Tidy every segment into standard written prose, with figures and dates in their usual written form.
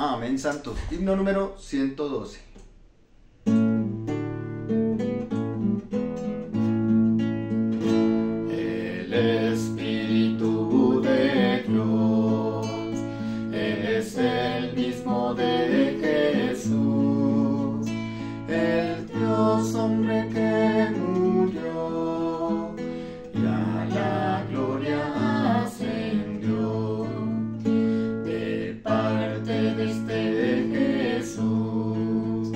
Amén, santo. Himno número 112. El Espíritu de Dios es el mismo de Jesús, el Dios hombre que murió y a la gloria ascendió. De parte de este Jesús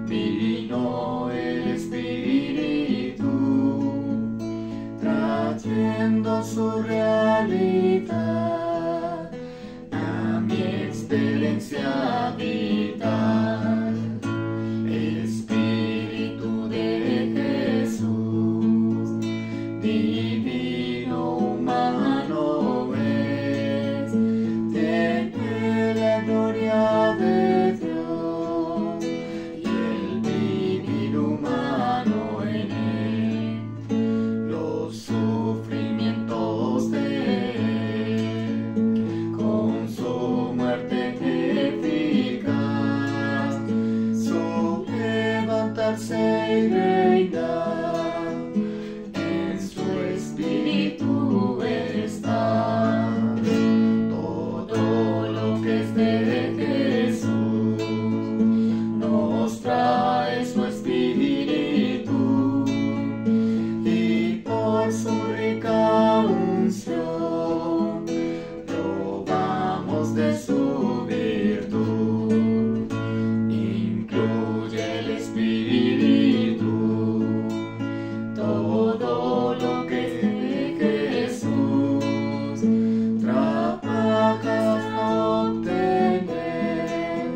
vino el Espíritu, trayendo su realidad a mi experiencia vital. Espíritu de Jesús, divino humano es, tiene la gloria de Dios y el vivir humano en él, los sufrimientos de él, con su muerte eficaz, su levantarse y reinar, en su espíritu está. Todo lo que es de Jesús nos trae su espíritu, y por su rica unción probamos de su virtud. Incluye el espíritu todo lo que es de Jesús, trabaja hasta obtener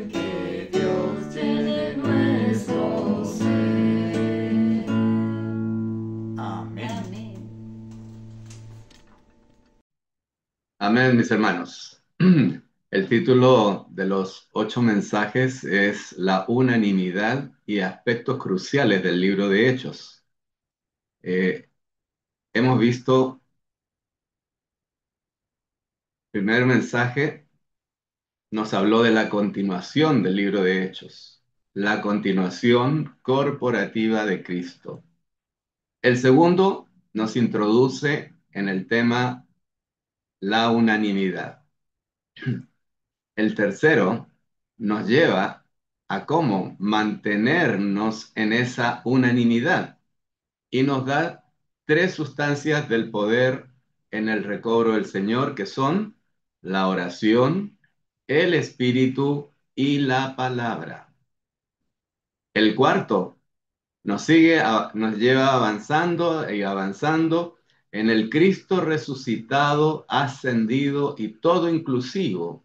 que Dios llene nuestro ser. Amén. Amén. Amén, mis hermanos. El título de los 8 mensajes es La unanimidad y aspectos cruciales del libro de Hechos. Hemos visto el primer mensaje, nos habló de la continuación del libro de Hechos, la continuación corporativa de Cristo. El segundo nos introduce en el tema la unanimidad. El tercero nos lleva a cómo mantenernos en esa unanimidad y nos da 3 sustancias del poder en el recobro del Señor, que son la oración, el Espíritu y la palabra. El cuarto nos lleva avanzando y avanzando en el Cristo resucitado, ascendido y todo inclusivo,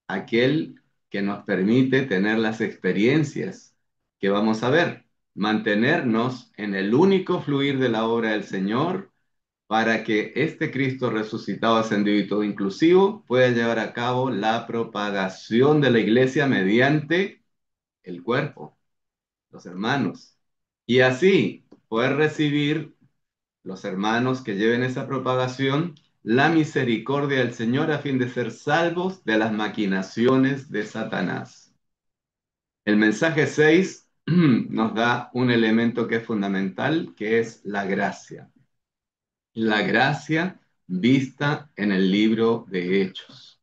aquel que nos permite tener las experiencias que vamos a ver, mantenernos en el único fluir de la obra del Señor para que este Cristo resucitado, ascendido y todo inclusivo pueda llevar a cabo la propagación de la iglesia mediante el cuerpo, los hermanos. Y así poder recibir los hermanos que lleven esa propagación la misericordia del Señor a fin de ser salvos de las maquinaciones de Satanás. El mensaje 6 nos da un elemento que es fundamental, que es la gracia. La gracia vista en el libro de Hechos.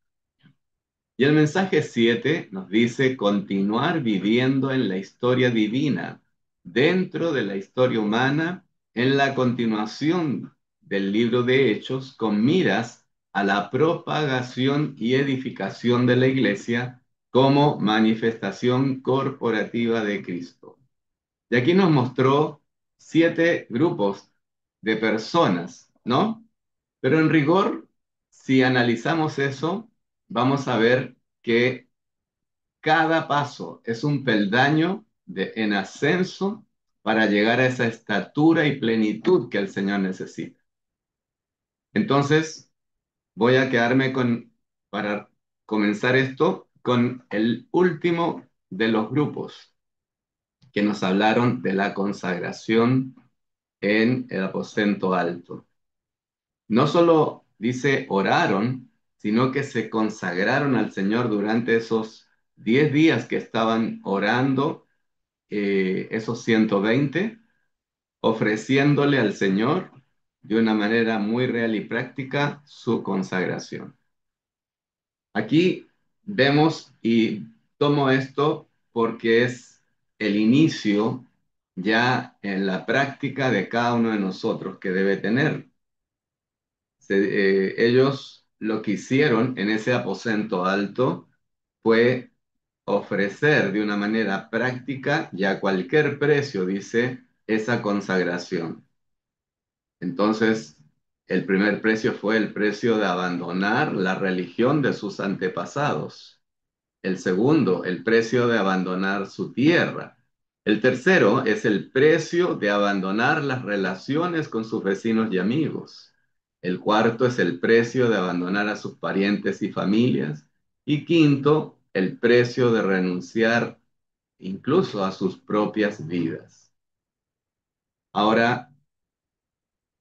Y el mensaje 7 nos dice continuar viviendo en la historia divina, dentro de la historia humana, en la continuación del libro de Hechos, con miras a la propagación y edificación de la iglesia como manifestación corporativa de Cristo. Y aquí nos mostró 7 grupos de personas, ¿no? Pero en rigor, si analizamos eso, vamos a ver que cada paso es un peldaño en ascenso para llegar a esa estatura y plenitud que el Señor necesita. Entonces, voy a quedarme para comenzar esto, con el último de los grupos que nos hablaron de la consagración en el aposento alto. No solo dice oraron, sino que se consagraron al Señor durante esos 10 días que estaban orando, esos 120 ofreciéndole al Señor de una manera muy real y práctica su consagración. Aquí vemos y tomo esto porque es el inicio ya en la práctica de cada uno de nosotros que debe tener. Ellos lo que hicieron en ese aposento alto fue ofrecer de una manera práctica y a cualquier precio, dice, esa consagración. Entonces, el primer precio fue el precio de abandonar la religión de sus antepasados. El segundo, el precio de abandonar su tierra. El tercero es el precio de abandonar las relaciones con sus vecinos y amigos. El cuarto es el precio de abandonar a sus parientes y familias. Y quinto, el precio de renunciar incluso a sus propias vidas. Ahora,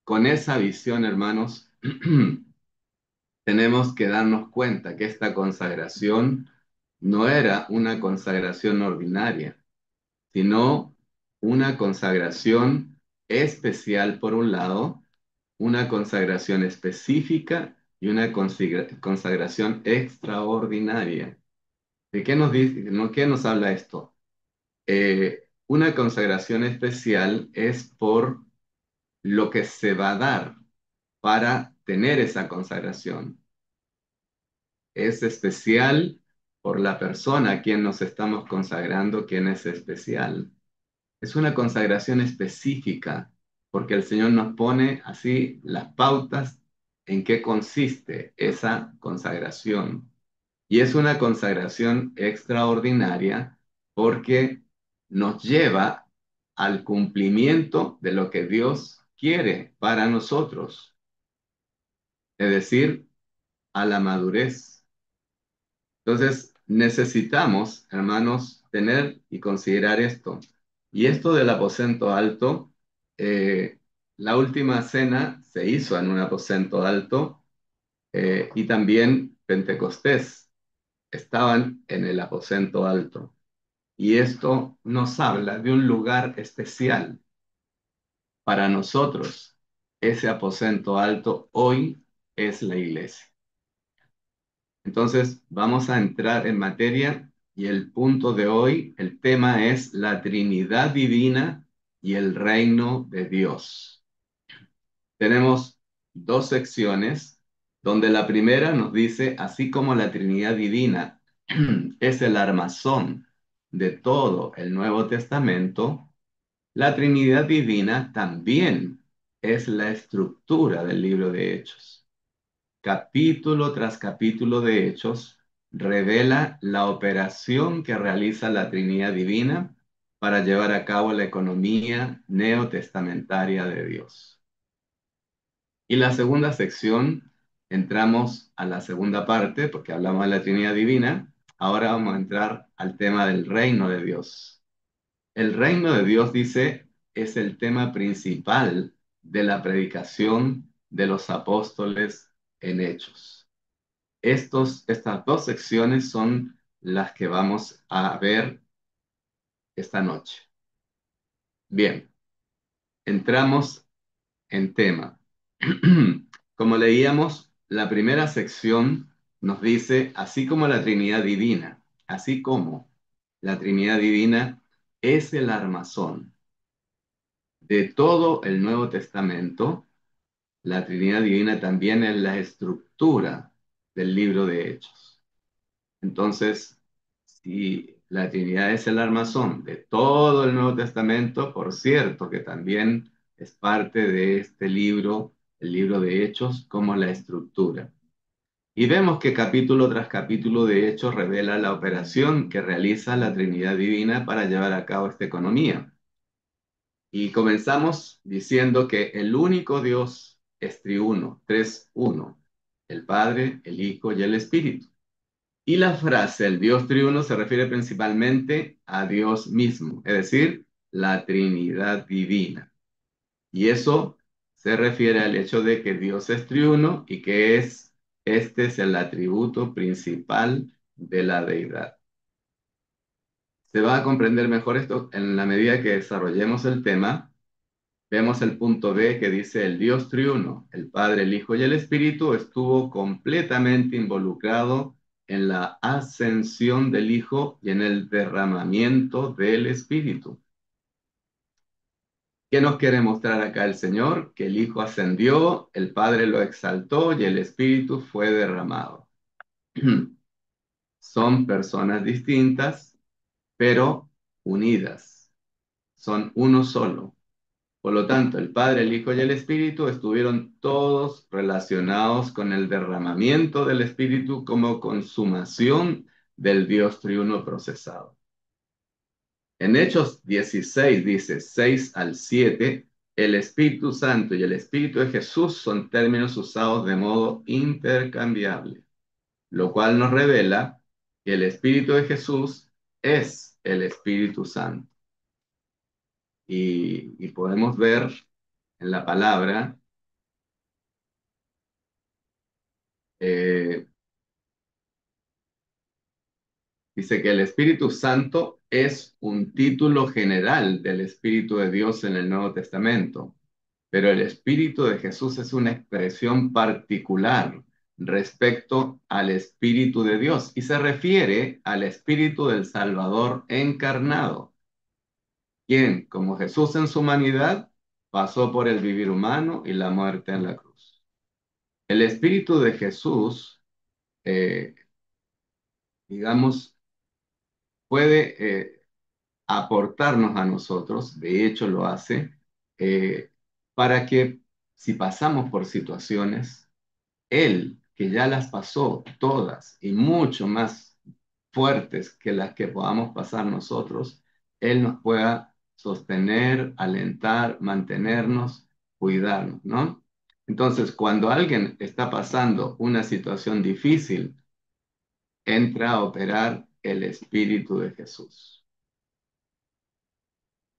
con esa visión, hermanos, tenemos que darnos cuenta que esta consagración no era una consagración ordinaria, sino una consagración especial por un lado, una consagración específica y una consagración extraordinaria. ¿De qué nos dice, qué nos habla esto? Una consagración especial es por lo que se va a dar para tener esa consagración. Es especial por la persona a quien nos estamos consagrando, quien es especial. Es una consagración específica, porque el Señor nos pone así las pautas en qué consiste esa consagración. Y es una consagración extraordinaria porque nos lleva al cumplimiento de lo que Dios quiere para nosotros, es decir, a la madurez. Entonces, necesitamos, hermanos, tener y considerar esto. Y esto del aposento alto, eh, la última cena se hizo en un aposento alto, y también Pentecostés estaban en el aposento alto. Y esto nos habla de un lugar especial para nosotros. Ese aposento alto hoy es la iglesia. Entonces, vamos a entrar en materia y el punto de hoy, el tema es la Trinidad Divina y el reino de Dios. Tenemos dos secciones donde la primera nos dice, así como la Trinidad Divina es el armazón de todo el Nuevo Testamento, la Trinidad Divina también es la estructura del libro de Hechos. Capítulo tras capítulo de Hechos revela la operación que realiza la Trinidad Divina para llevar a cabo la economía neotestamentaria de Dios. Y la segunda sección, entramos a la segunda parte, porque hablamos de la Trinidad Divina. Ahora vamos a entrar al tema del reino de Dios. El reino de Dios, dice, es el tema principal de la predicación de los apóstoles en Hechos. Estas dos secciones son las que vamos a ver esta noche. Bien, entramos en tema. Como leíamos, la primera sección nos dice, así como la Trinidad Divina, así como la Trinidad Divina es el armazón de todo el Nuevo Testamento, la Trinidad Divina también es la estructura del libro de Hechos. Entonces, si la Trinidad es el armazón de todo el Nuevo Testamento, por cierto, que también es parte de este libro, el libro de Hechos, como la estructura. Y vemos que capítulo tras capítulo de Hechos revela la operación que realiza la Trinidad Divina para llevar a cabo esta economía. Y comenzamos diciendo que el único Dios es triuno, tres uno, el Padre, el Hijo y el Espíritu. Y la frase, el Dios triuno, se refiere principalmente a Dios mismo, es decir, la Trinidad divina. Y eso se refiere al hecho de que Dios es triuno y que es Este es el atributo principal de la deidad. Se va a comprender mejor esto en la medida que desarrollemos el tema. Vemos el punto B que dice el Dios triuno, el Padre, el Hijo y el Espíritu, estuvo completamente involucrado en la ascensión del Hijo y en el derramamiento del Espíritu. ¿Qué nos quiere mostrar acá el Señor? Que el Hijo ascendió, el Padre lo exaltó y el Espíritu fue derramado. Son personas distintas, pero unidas. Son uno solo. Por lo tanto, el Padre, el Hijo y el Espíritu estuvieron todos relacionados con el derramamiento del Espíritu como consumación del Dios triuno procesado. En Hechos 16 dice 6 al 7, el Espíritu Santo y el Espíritu de Jesús son términos usados de modo intercambiable, lo cual nos revela que el Espíritu de Jesús es el Espíritu Santo. Y podemos ver en la palabra, eh, dice que el Espíritu Santo es un título general del Espíritu de Dios en el Nuevo Testamento, pero el Espíritu de Jesús es una expresión particular respecto al Espíritu de Dios y se refiere al Espíritu del Salvador encarnado, quien, como Jesús en su humanidad, pasó por el vivir humano y la muerte en la cruz. El Espíritu de Jesús, eh, digamos, puede aportarnos a nosotros, de hecho lo hace, eh, para que si pasamos por situaciones, Él, que ya las pasó todas y mucho más fuertes que las que podamos pasar nosotros, Él nos pueda sostener, alentar, mantenernos, cuidarnos, ¿no? Entonces, cuando alguien está pasando una situación difícil, entra a operar el Espíritu de Jesús.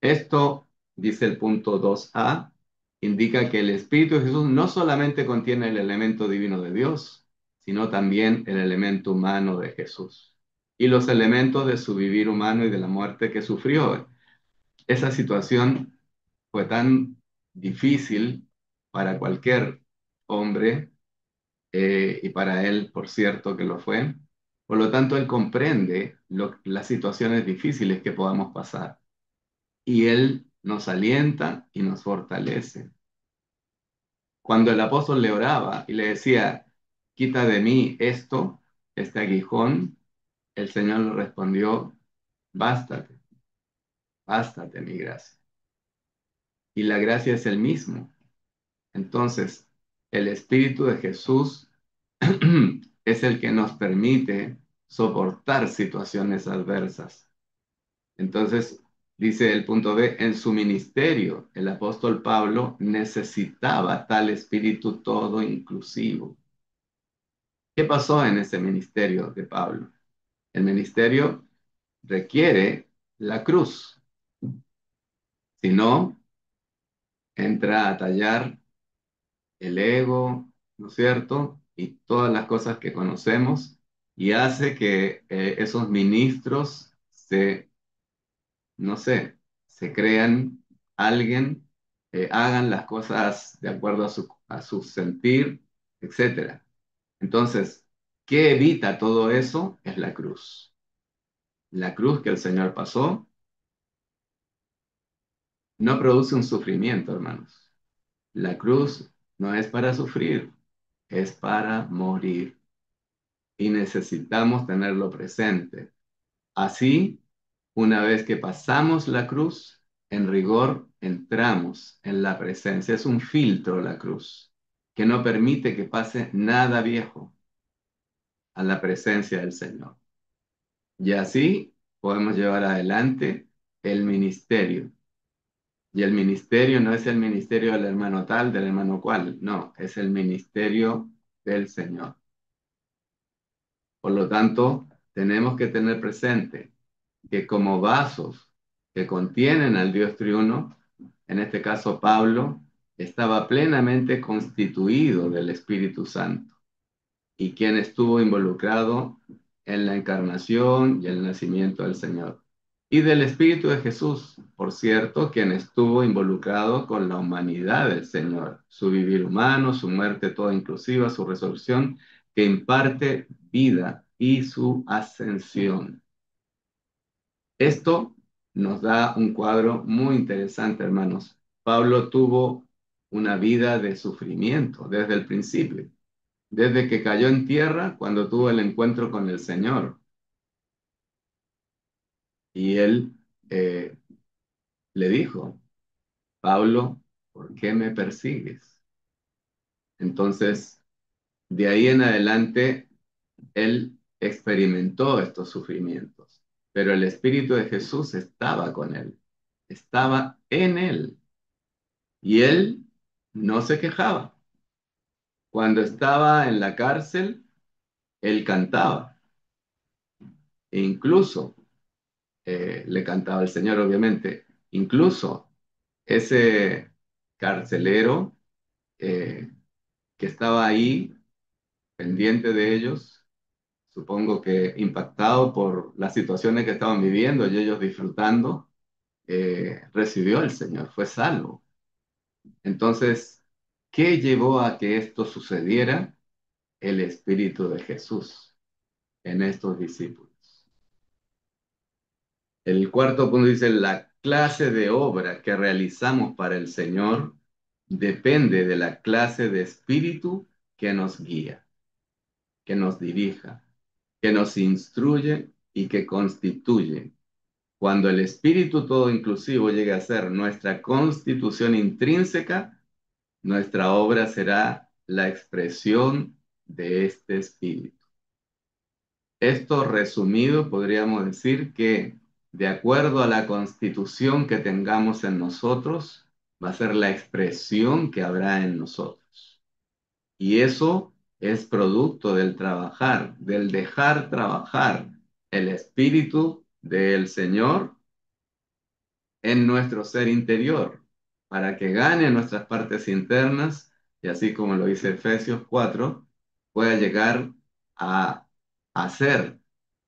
Esto, dice el punto 2a, indica que el Espíritu de Jesús no solamente contiene el elemento divino de Dios, sino también el elemento humano de Jesús y los elementos de su vivir humano y de la muerte que sufrió. Esa situación fue tan difícil para cualquier hombre, y para él, por cierto, que lo fue. Por lo tanto, él comprende las situaciones difíciles que podamos pasar y Él nos alienta y nos fortalece. Cuando el apóstol le oraba y le decía, quita de mí esto, este aguijón, el Señor le respondió, bástate, bástate mi gracia. Y la gracia es el mismo. Entonces, el Espíritu de Jesús es el que nos permite soportar situaciones adversas. Entonces, dice el punto B, en su ministerio, el apóstol Pablo necesitaba tal espíritu todo inclusivo. ¿Qué pasó en ese ministerio de Pablo? El ministerio requiere la cruz, si no, entra a tallar el ego, ¿no es cierto? Y todas las cosas que conocemos y hace que esos ministros se no sé, se crean alguien, hagan las cosas de acuerdo a su sentir, etcétera. Entonces, ¿qué evita todo eso? Es la cruz. La cruz que el Señor pasó no produce un sufrimiento, hermanos. La cruz no es para sufrir, es para morir. Y necesitamos tenerlo presente. Así, una vez que pasamos la cruz, en rigor entramos en la presencia. Es un filtro la cruz, que no permite que pase nada viejo a la presencia del Señor. Y así podemos llevar adelante el ministerio. Y el ministerio no es el ministerio del hermano tal, del hermano cual, no, es el ministerio del Señor. Por lo tanto, tenemos que tener presente que como vasos que contienen al Dios triuno, en este caso Pablo, estaba plenamente constituido del Espíritu Santo. y quien estuvo involucrado en la encarnación y el nacimiento del Señor. Y del Espíritu de Jesús, por cierto, quien estuvo involucrado con la humanidad del Señor, su vivir humano, su muerte toda inclusiva, su resurrección, que imparte vida y su ascensión. Esto nos da un cuadro muy interesante, hermanos. Pablo tuvo una vida de sufrimiento desde el principio, desde que cayó en tierra cuando tuvo el encuentro con el Señor. Y él eh, le dijo, Pablo, ¿por qué me persigues? Entonces, de ahí en adelante, él experimentó estos sufrimientos, pero el Espíritu de Jesús estaba con él, estaba en él, y él no se quejaba. Cuando estaba en la cárcel, él cantaba, e incluso le cantaba al Señor, obviamente, incluso ese carcelero eh, que estaba ahí pendiente de ellos, supongo que impactado por las situaciones que estaban viviendo y ellos disfrutando, recibió al Señor, fue salvo. Entonces, ¿qué llevó a que esto sucediera? El Espíritu de Jesús en estos discípulos. El cuarto punto dice, la clase de obra que realizamos para el Señor depende de la clase de espíritu que nos guía, que nos dirija, que nos instruye y que constituye. Cuando el espíritu todo inclusivo llegue a ser nuestra constitución intrínseca, nuestra obra será la expresión de este espíritu. Esto resumido, podríamos decir que de acuerdo a la constitución que tengamos en nosotros, va a ser la expresión que habrá en nosotros. Y eso es producto del trabajar, del dejar trabajar el Espíritu del Señor en nuestro ser interior, para que gane nuestras partes internas y así como lo dice Efesios 4, pueda llegar a hacer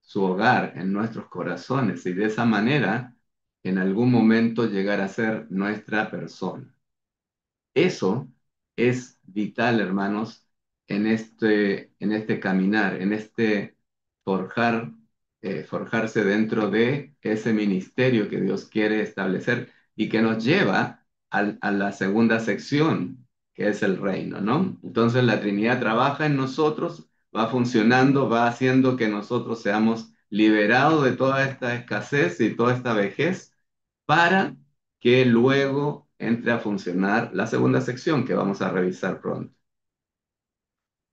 su hogar en nuestros corazones y de esa manera en algún momento llegar a ser nuestra persona. Eso es vital, hermanos, en este caminar, en este forjar, forjarse dentro de ese ministerio que Dios quiere establecer y que nos lleva a la segunda sección, que es el reino, ¿no? Entonces la Trinidad trabaja en nosotros, va funcionando, va haciendo que nosotros seamos liberados de toda esta escasez y toda esta vejez para que luego entre a funcionar la segunda sección que vamos a revisar pronto.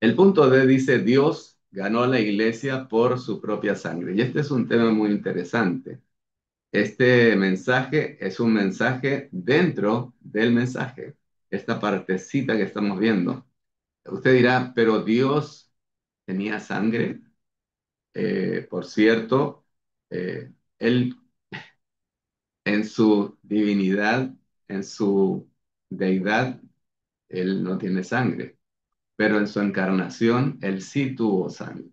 El punto D dice, Dios ganó a la iglesia por su propia sangre. Y este es un tema muy interesante. Este mensaje es un mensaje dentro del mensaje, esta partecita que estamos viendo. Usted dirá, pero Dios tenía sangre. Por cierto, Él en su divinidad, en su deidad, él no tiene sangre, pero en su encarnación, él sí tuvo sangre.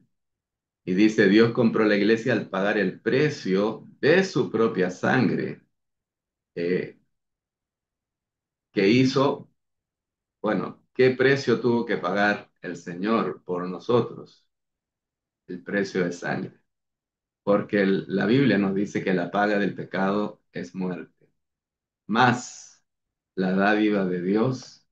Y dice, Dios compró la iglesia al pagar el precio de su propia sangre, eh, que hizo, bueno, ¿qué precio tuvo que pagar el Señor por nosotros? El precio de sangre. Porque la Biblia nos dice que la paga del pecado es muerte, más la dádiva de Dios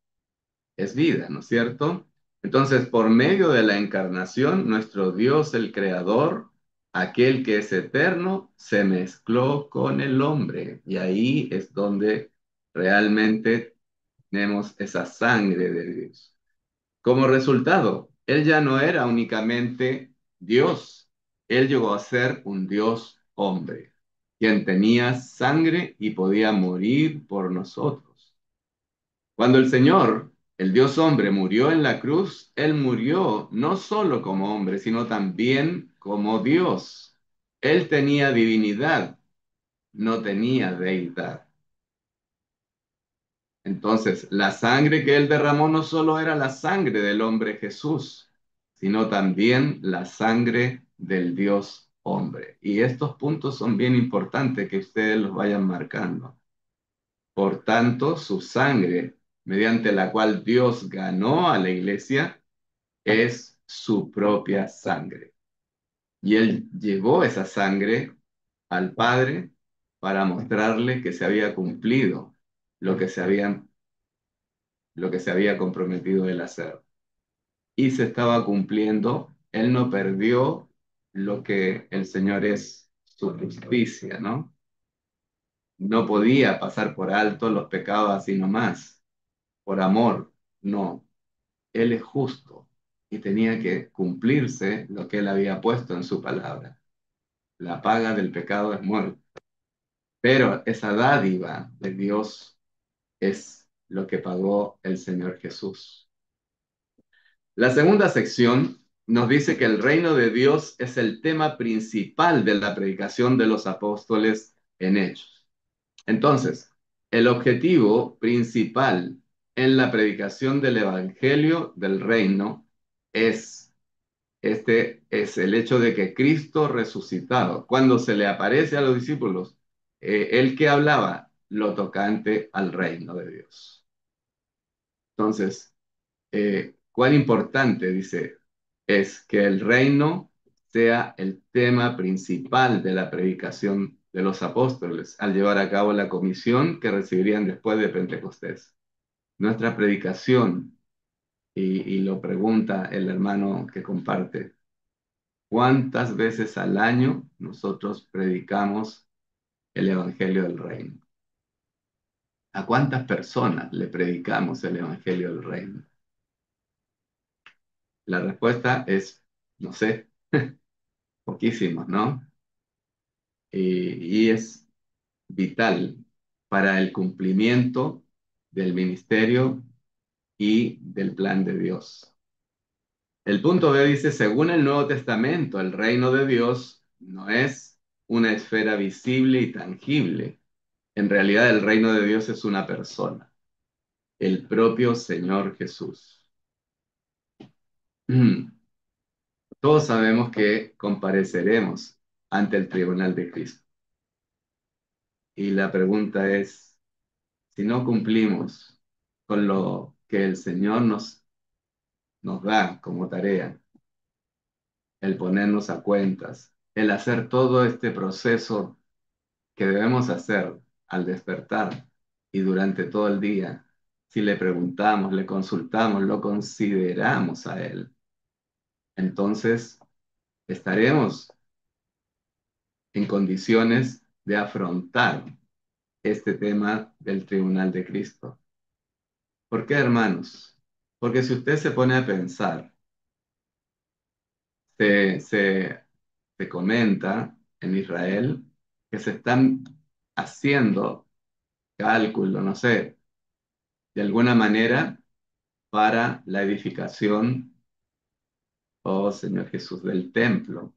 es vida, ¿no es cierto? Entonces, por medio de la encarnación, nuestro Dios, el Creador, aquel que es eterno, se mezcló con el hombre. Y ahí es donde realmente tenemos esa sangre de Dios. Como resultado, Él ya no era únicamente Dios, Él llegó a ser un Dios hombre, quien tenía sangre y podía morir por nosotros. Cuando el Señor, el Dios hombre, murió en la cruz, Él murió no solo como hombre, sino también como Dios. Él tenía divinidad, no tenía deidad. Entonces, la sangre que Él derramó no solo era la sangre del hombre Jesús, sino también la sangre del Dios hombre. Y estos puntos son bien importantes que ustedes los vayan marcando. Por tanto, su sangre, mediante la cual Dios ganó a la iglesia, es su propia sangre. Y él llevó esa sangre al Padre para mostrarle que se había cumplido lo que lo que se había comprometido él a hacer. Y se estaba cumpliendo, él no perdió lo que el Señor es su justicia, ¿no? No podía pasar por alto los pecados así nomás, por amor, no. Él es justo y tenía que cumplirse lo que él había puesto en su palabra. La paga del pecado es muerte. Pero esa dádiva de Dios es lo que pagó el Señor Jesús. La segunda sección nos dice que el reino de Dios es el tema principal de la predicación de los apóstoles en Hechos. Entonces, el objetivo principal en la predicación del Evangelio del reino es es el hecho de que Cristo resucitado, cuando se le aparece a los discípulos, el que hablaba lo tocante al reino de Dios. Entonces, cuán importante, dice, es que el reino sea el tema principal de la predicación de los apóstoles al llevar a cabo la comisión que recibirían después de Pentecostés. Nuestra predicación, y lo pregunta el hermano que comparte, ¿cuántas veces al año nosotros predicamos el Evangelio del Reino? ¿A cuántas personas le predicamos el Evangelio del Reino? La respuesta es, no sé, poquísimos, ¿no? Y es vital para el cumplimiento del ministerio y del plan de Dios. El punto B dice, según el Nuevo Testamento, el reino de Dios no es una esfera visible y tangible. En realidad, el reino de Dios es una persona, el propio Señor Jesús. Todos sabemos que compareceremos ante el tribunal de Cristo. Y la pregunta es, si no cumplimos con lo que el Señor nos da como tarea, el ponernos a cuentas, el hacer todo este proceso que debemos hacer al despertar y durante todo el día, si le preguntamos, le consultamos, lo consideramos a Él, entonces estaremos en condiciones de afrontar este tema del tribunal de Cristo. ¿Por qué, hermanos? Porque si usted se pone a pensar, se, se, se comenta en Israel que se están haciendo cálculos, no sé, de alguna manera para la edificación, oh Señor Jesús, del templo.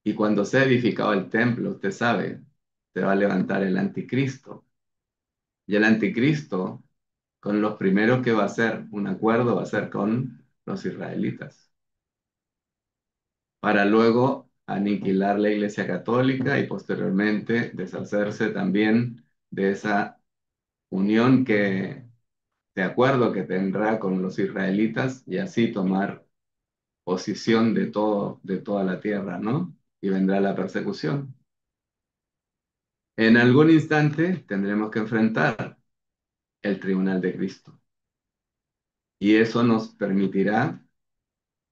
Y cuando sea edificado el templo, usted sabe, se va a levantar el anticristo. Y el anticristo, con los primeros que va a hacer un acuerdo, va a ser con los israelitas, para luego aniquilar la Iglesia Católica y posteriormente deshacerse también de esa unión de acuerdo que tendrá con los israelitas y así tomar posición de todo, de toda la tierra, ¿no? Y vendrá la persecución. En algún instante tendremos que enfrentar el tribunal de Cristo. Y eso nos permitirá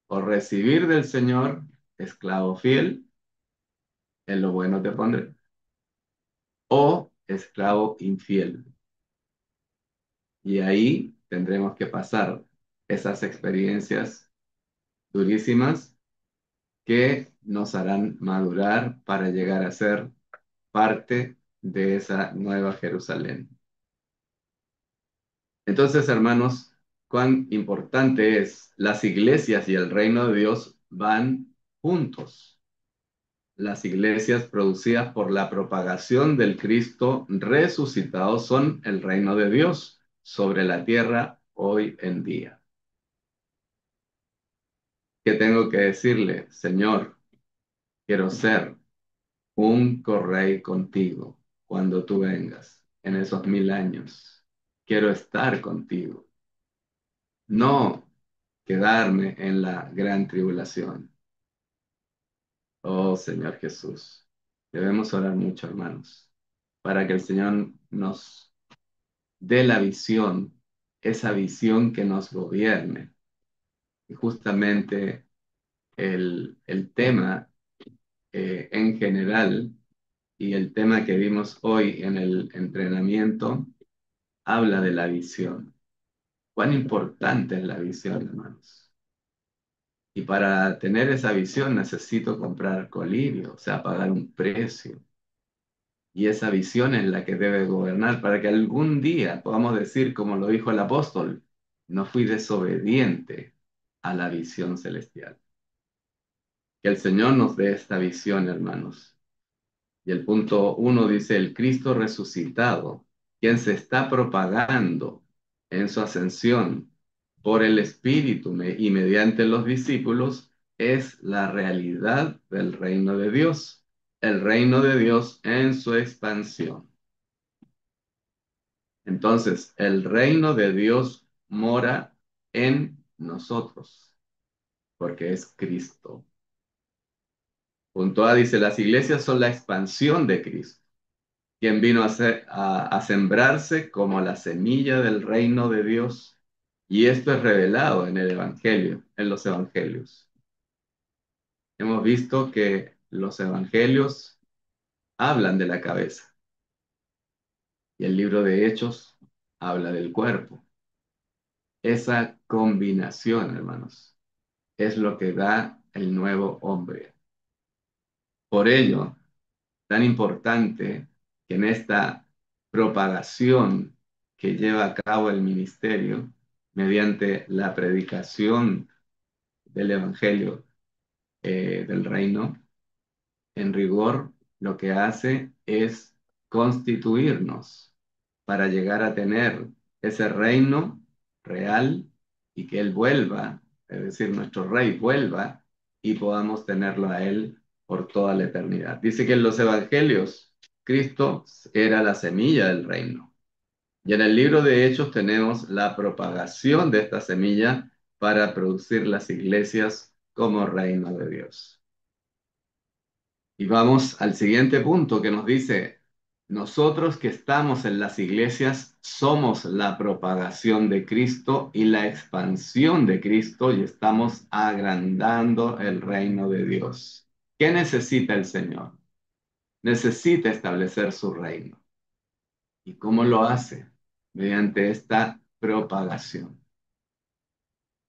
o recibir del Señor, esclavo fiel, en lo bueno te pondré, o esclavo infiel. Y ahí tendremos que pasar esas experiencias durísimas que nos harán madurar para llegar a ser parte de esa nueva Jerusalén. Entonces, hermanos, cuán importante es, las iglesias y el reino de Dios van juntos. Las iglesias producidas por la propagación del Cristo resucitado son el reino de Dios sobre la tierra hoy en día. ¿Qué tengo que decirle? Señor, quiero ser un correy contigo cuando tú vengas en esos 1000 años. Quiero estar contigo, no quedarme en la gran tribulación. Oh Señor Jesús, debemos orar mucho, hermanos, para que el Señor nos dé la visión, esa visión que nos gobierne. Y justamente el tema en general y el tema que vimos hoy en el entrenamiento habla de la visión. Cuán importante es la visión, hermanos. Y para tener esa visión necesito comprar colirio, o sea, pagar un precio. Y esa visión es la que debe gobernar para que algún día podamos decir, como lo dijo el apóstol, no fui desobediente a la visión celestial. Que el Señor nos dé esta visión, hermanos. Y el punto 1 dice, el Cristo resucitado, quien se está propagando en su ascensión por el Espíritu y mediante los discípulos, es la realidad del reino de Dios, el reino de Dios en su expansión. Entonces, el reino de Dios mora en nosotros, porque es Cristo. Punto A dice, las iglesias son la expansión de Cristo, quien vino a sembrarse como la semilla del reino de Dios. Y esto es revelado en el Evangelio, en los Evangelios. Hemos visto que los Evangelios hablan de la cabeza y el libro de Hechos habla del cuerpo. Esa combinación, hermanos, es lo que da el nuevo hombre. Por ello, tan importante que en esta propagación que lleva a cabo el ministerio mediante la predicación del Evangelio del Reino, en rigor lo que hace es constituirnos para llegar a tener ese reino real y que Él vuelva, es decir, nuestro Rey vuelva y podamos tenerlo a Él por toda la eternidad. Dice que en los Evangelios Cristo era la semilla del reino. Y en el libro de Hechos tenemos la propagación de esta semilla para producir las iglesias como reino de Dios. Y vamos al siguiente punto que nos dice, nosotros que estamos en las iglesias somos la propagación de Cristo y la expansión de Cristo y estamos agrandando el reino de Dios. ¿Qué necesita el Señor? Necesita establecer su reino. ¿Y cómo lo hace? Mediante esta propagación.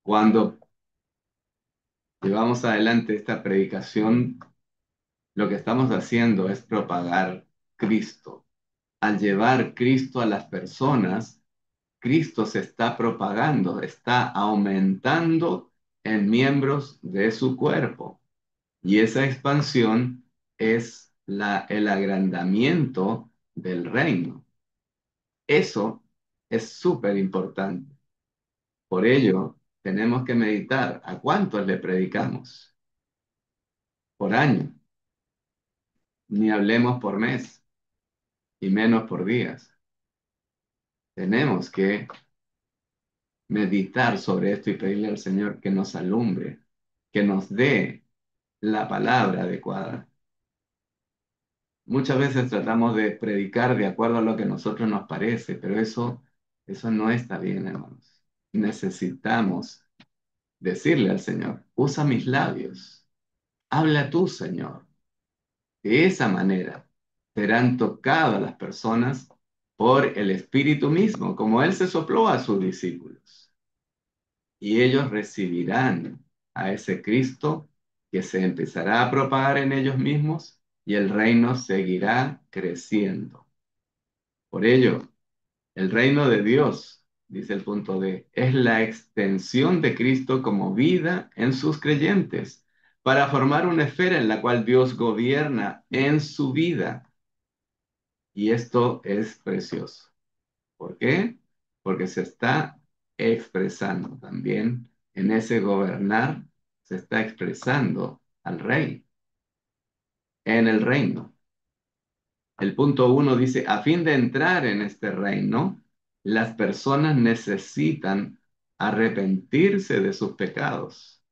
Cuando llevamos adelante esta predicación, lo que estamos haciendo es propagar Cristo. Al llevar Cristo a las personas, Cristo se está propagando, está aumentando en miembros de su cuerpo. Y esa expansión es el agrandamiento del reino. Eso es súper importante. Por ello, tenemos que meditar a cuántos le predicamos por año, ni hablemos por mes, y menos por días. Tenemos que meditar sobre esto y pedirle al Señor que nos alumbre, que nos dé la palabra adecuada. Muchas veces tratamos de predicar de acuerdo a lo que a nosotros nos parece, pero eso no está bien, hermanos. Necesitamos decirle al Señor, usa mis labios, habla tú, Señor. De esa manera serán tocadas las personas por el Espíritu mismo, como Él se sopló a sus discípulos. Y ellos recibirán a ese Cristo que se empezará a propagar en ellos mismos y el reino seguirá creciendo. Por ello, el reino de Dios, dice el punto D, es la extensión de Cristo como vida en sus creyentes, para formar una esfera en la cual Dios gobierna en su vida. Y esto es precioso. ¿Por qué? Porque se está expresando también en ese gobernar se está expresando al rey en el reino. El punto uno dice, a fin de entrar en este reino, las personas necesitan arrepentirse de sus pecados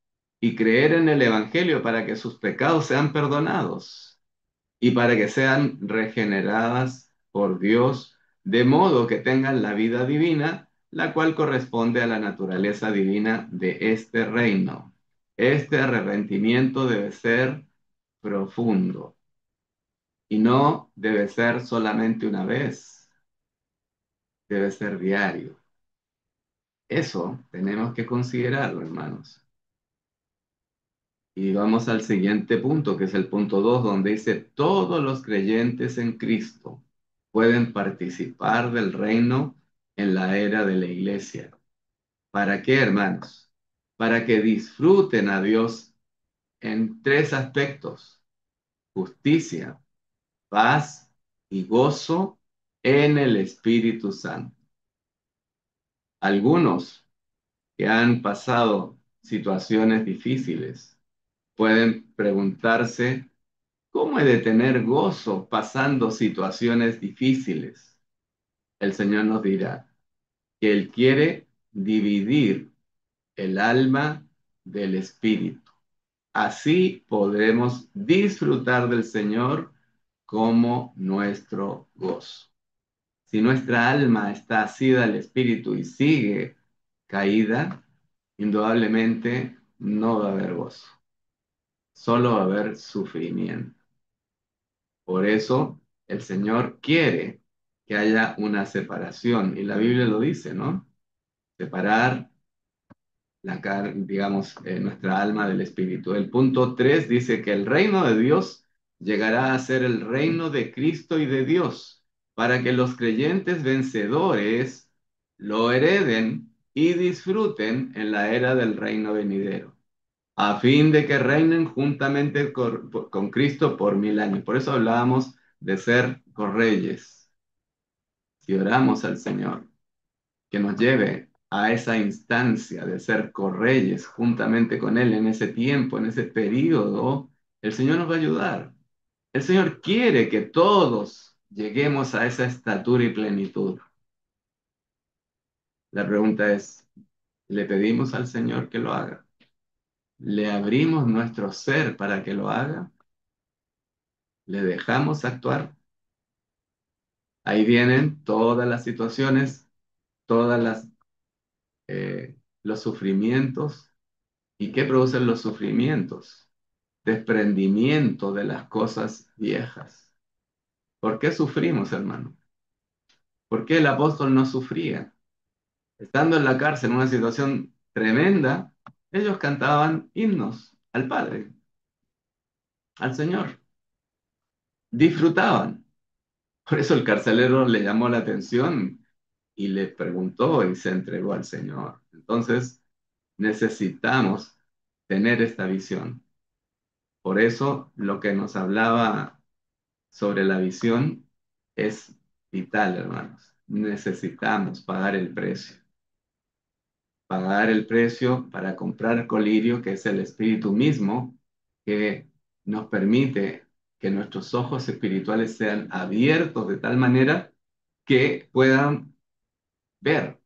y creer en el Evangelio para que sus pecados sean perdonados y para que sean regeneradas por Dios, de modo que tengan la vida divina, la cual corresponde a la naturaleza divina de este reino. Este arrepentimiento debe ser profundo y no debe ser solamente una vez, debe ser diario. Eso tenemos que considerarlo, hermanos. Y vamos al siguiente punto, que es el punto 2, donde dice, todos los creyentes en Cristo pueden participar del reino en la era de la iglesia. ¿Para qué, hermanos? Para que disfruten a Dios en tres aspectos: justicia, paz y gozo en el Espíritu Santo. Algunos que han pasado situaciones difíciles pueden preguntarse, ¿cómo he de tener gozo pasando situaciones difíciles? El Señor nos dirá que Él quiere dividir el alma del espíritu. Así podremos disfrutar del Señor como nuestro gozo. Si nuestra alma está asida al espíritu y sigue caída, indudablemente no va a haber gozo, solo va a haber sufrimiento. Por eso el Señor quiere que haya una separación, y la Biblia lo dice, ¿no? Separar digamos, nuestra alma del espíritu. El punto 3 dice que el reino de Dios llegará a ser el reino de Cristo y de Dios, para que los creyentes vencedores lo hereden y disfruten en la era del reino venidero, a fin de que reinen juntamente con Cristo por 1000 años. Por eso hablábamos de ser correyes. Si oramos al Señor que nos lleve a esa instancia de ser correyes juntamente con Él en ese tiempo, en ese periodo, el Señor nos va a ayudar. El Señor quiere que todos lleguemos a esa estatura y plenitud. La pregunta es, ¿le pedimos al Señor que lo haga? ¿Le abrimos nuestro ser para que lo haga? ¿Le dejamos actuar? Ahí vienen todas las situaciones, todas los sufrimientos. ¿Y qué producen los sufrimientos? Desprendimiento de las cosas viejas. ¿Por qué sufrimos, hermano? ¿Por qué el apóstol no sufría? Estando en la cárcel, en una situación tremenda, ellos cantaban himnos al Padre, al Señor. Disfrutaban. Por eso el carcelero le llamó la atención y le preguntó y se entregó al Señor. Entonces, necesitamos tener esta visión. Por eso, lo que nos hablaba sobre la visión es vital, hermanos. Necesitamos pagar el precio para comprar colirio, que es el espíritu mismo, que nos permite que nuestros ojos espirituales sean abiertos de tal manera que puedan ver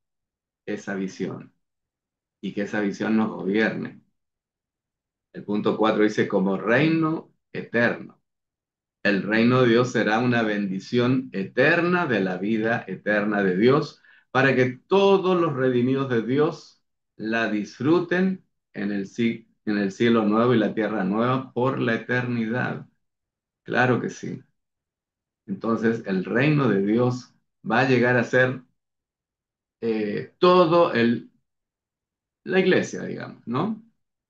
esa visión y que esa visión nos gobierne. El punto 4 dice, como reino eterno. El reino de Dios será una bendición eterna de la vida eterna de Dios, para que todos los redimidos de Dios la disfruten en el cielo nuevo y la tierra nueva por la eternidad. Claro que sí. Entonces el reino de Dios va a llegar a ser todo la iglesia, digamos, ¿no?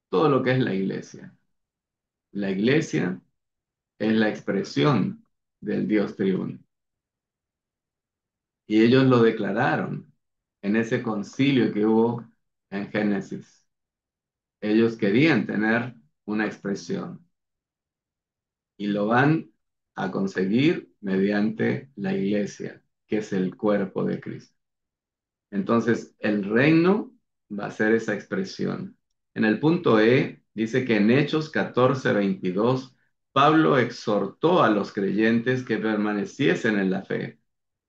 Todo lo que es la iglesia. La iglesia es la expresión del Dios triuno. Y ellos lo declararon en ese concilio que hubo en Génesis. Ellos querían tener una expresión y lo van a conseguir mediante la iglesia, que es el cuerpo de Cristo. Entonces, el reino va a ser esa expresión. En el punto E dice que en Hechos 14:22, Pablo exhortó a los creyentes que permaneciesen en la fe,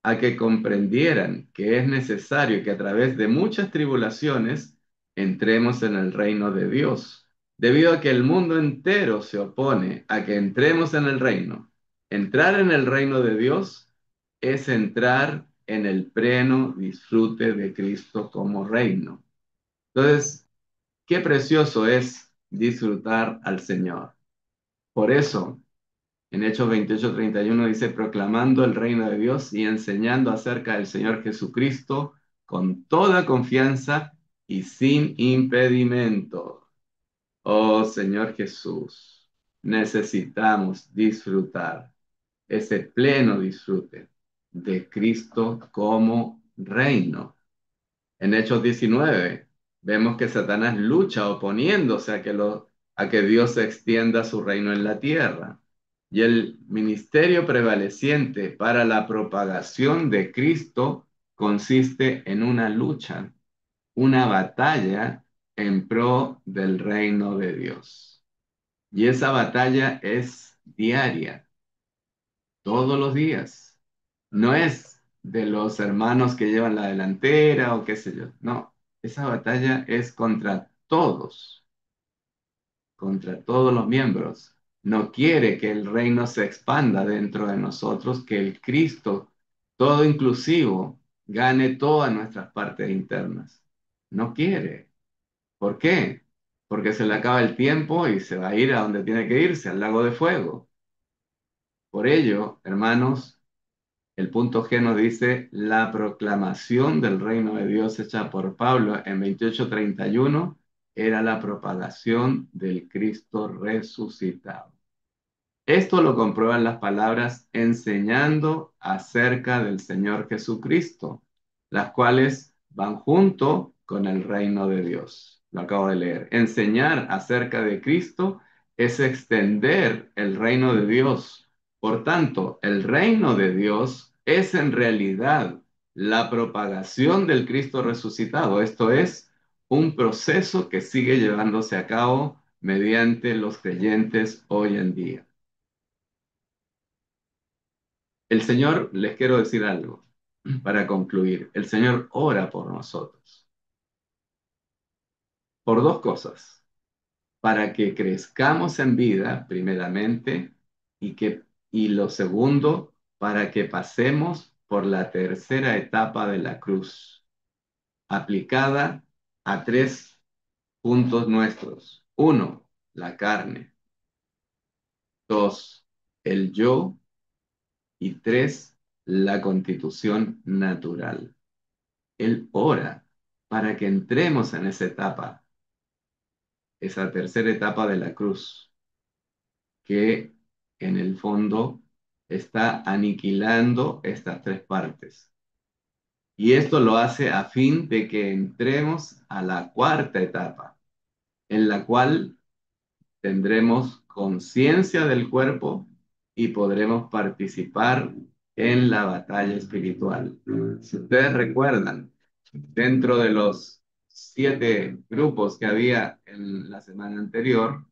a que comprendieran que es necesario que a través de muchas tribulaciones entremos en el reino de Dios, debido a que el mundo entero se opone a que entremos en el reino. Entrar en el reino de Dios es entrar en el pleno disfrute de Cristo como reino. Entonces, qué precioso es disfrutar al Señor. Por eso, en Hechos 28:31 dice, proclamando el reino de Dios y enseñando acerca del Señor Jesucristo con toda confianza y sin impedimento. Oh Señor Jesús, necesitamos disfrutar ese pleno disfrute de Cristo como reino. En Hechos 19 vemos que Satanás lucha oponiéndose a que Dios extienda su reino en la tierra. Y el ministerio prevaleciente para la propagación de Cristo consiste en una lucha, una batalla en pro del reino de Dios. Y esa batalla es diaria, todos los días. No es de los hermanos que llevan la delantera o qué sé yo. No, esa batalla es contra todos los miembros. No quiere que el reino se expanda dentro de nosotros, que el Cristo, todo inclusivo, gane todas nuestras partes internas. No quiere. ¿Por qué? Porque se le acaba el tiempo y se va a ir a donde tiene que irse, al lago de fuego. Por ello, hermanos, el punto G nos dice la proclamación del reino de Dios hecha por Pablo en 28:31 era la propagación del Cristo resucitado. Esto lo comprueban las palabras enseñando acerca del Señor Jesucristo, las cuales van junto con el reino de Dios. Lo acabo de leer. Enseñar acerca de Cristo es extender el reino de Dios. Por tanto, el reino de Dios es en realidad la propagación del Cristo resucitado. Esto es un proceso que sigue llevándose a cabo mediante los creyentes hoy en día. El Señor, les quiero decir algo para concluir. El Señor ora por nosotros, por dos cosas. Para que crezcamos en vida, primeramente, y lo segundo, para que pasemos por la tercera etapa de la cruz, aplicada a tres puntos nuestros. Uno, la carne. Dos, el yo. Y tres, la constitución natural. Él ora para que entremos en esa etapa, esa tercera etapa de la cruz, que en el fondo está aniquilando estas tres partes. Y esto lo hace a fin de que entremos a la cuarta etapa, en la cual tendremos conciencia del cuerpo y podremos participar en la batalla espiritual. Si ustedes recuerdan, dentro de los 7 grupos que había en la semana anterior,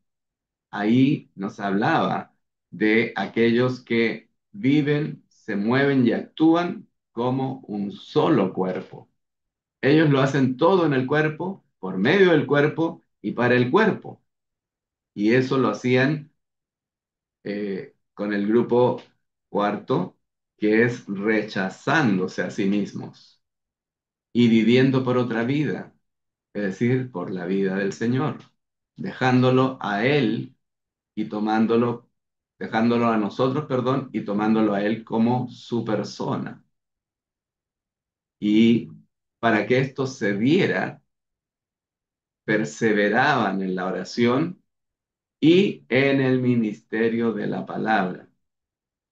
ahí nos hablaba de aquellos que viven, se mueven y actúan como un solo cuerpo. Ellos lo hacen todo en el cuerpo, por medio del cuerpo y para el cuerpo. Y eso lo hacían con el grupo cuarto, que es rechazándose a sí mismos y viviendo por otra vida, es decir, por la vida del Señor, dejándolo a Él y dejándolo a nosotros, perdón, y tomándolo a Él como su persona. Y para que esto se diera, perseveraban en la oración y en el ministerio de la palabra.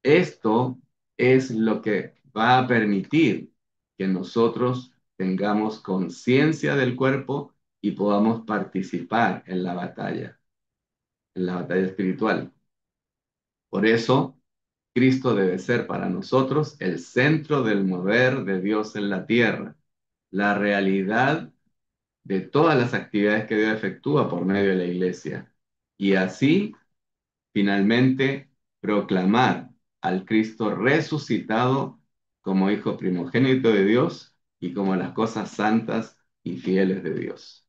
Esto es lo que va a permitir que nosotros tengamos conciencia del cuerpo y podamos participar en la batalla espiritual. Por eso, Cristo debe ser para nosotros el centro del mover de Dios en la tierra, la realidad de todas las actividades que Dios efectúa por medio de la iglesia. Y así, finalmente, proclamar al Cristo resucitado como Hijo primogénito de Dios y como las cosas santas y fieles de Dios.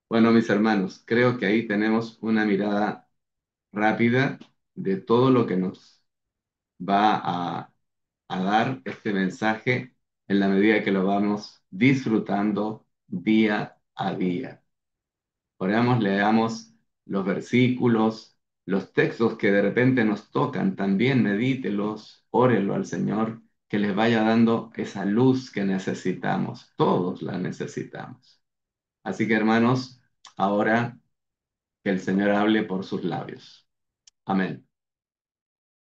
Bueno, mis hermanos, creo que ahí tenemos una mirada rápida de todo lo que nos va a dar este mensaje en la medida que lo vamos disfrutando día a día. Oramos, leamos los versículos, los textos que de repente nos tocan, también medítelos, órelo al Señor, que les vaya dando esa luz que necesitamos. Todos la necesitamos. Así que hermanos, ahora que el Señor hable por sus labios. Amén.